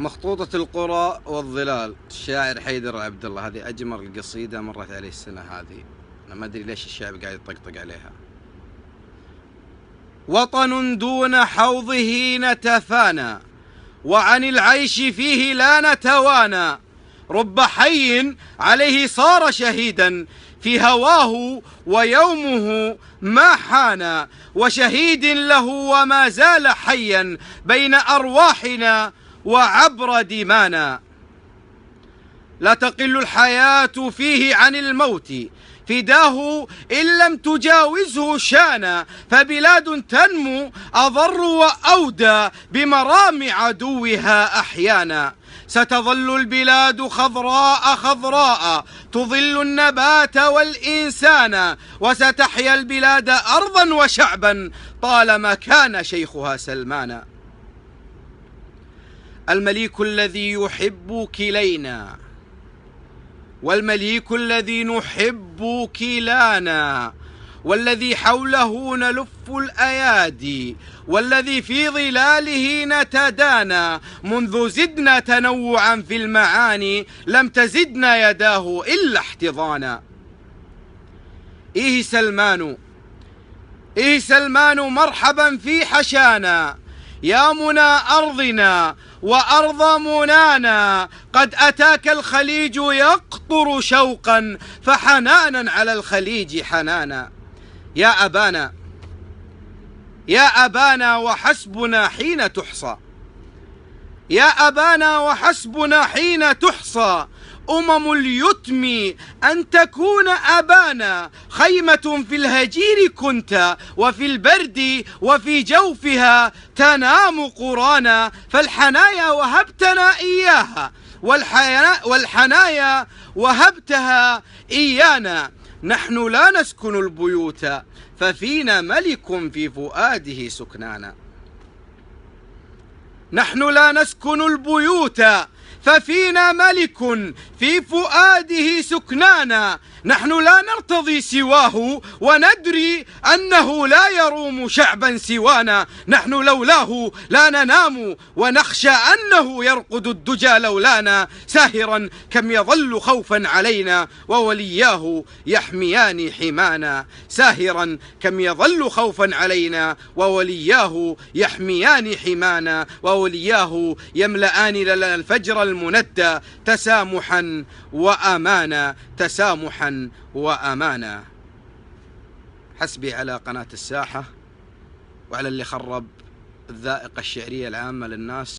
مخطوطة القرى والظلال، الشاعر حيدر عبد الله. هذه أجمل قصيدة مرت علي السنة هذه. أنا ما أدري ليش الشعب قاعد يطقطق عليها. وطن دون حوضه نتفانى، وعن العيش فيه لا نتوانى. رب حي عليه صار شهيدا، في هواه ويومه ما حان. وشهيد له وما زال حيا بين أرواحنا وعبر دمانا. لا تقل الحياة فيه عن الموت، فداه إن لم تجاوزه شانا. فبلاد تنمو أضر وأودى بمرام عدوها أحيانا. ستظل البلاد خضراء خضراء تظل النبات والإنسان، وستحيا البلاد أرضا وشعبا طالما كان شيخها سلمانا. المليك الذي يحب كلينا، والمليك الذي نحب كلانا، والذي حوله نلف الأيادي، والذي في ظلاله نتدانى. منذ زدنا تنوعا في المعاني لم تزدنا يداه إلا احتضانا. إيه سلمان، إيه سلمان مرحبا في حشانا، يا منى أرضنا وأرض منانا. قد أتاك الخليج يقطر شوقا، فحنانا على الخليج حنانا. يا أبانا، يا أبانا وحسبنا حين تحصى، يا أبانا وحسبنا حين تحصى. اليتم أن تكون أبانا، خيمة في الهجير كنت، وفي البرد وفي جوفها تنام قرانا. فالحنايا وهبتنا إياها، والحنايا وهبتها إيانا. نحن لا نسكن البيوت، ففينا ملك في فؤاده سكنانا. نحن لا نسكن البيوت، ففينا ملك في فؤاده سكنانا. نحن لا نرتضي سواه، وندري أنه لا يروم شعبا سوانا. نحن لولاه لا ننام، ونخشى أنه يرقد الدجى لولانا. ساهرا كم يظل خوفا علينا، وولياه يحميان حمانا. ساهرا كم يظل خوفا علينا، وولياه يحميان حمانا. وولياه يملأان لنا الفجر المندى تسامحا وأمانا، تسامحا وأمانا. حسبي على قناة الساحة وعلى اللي خرب الذائقة الشعرية العامة للناس.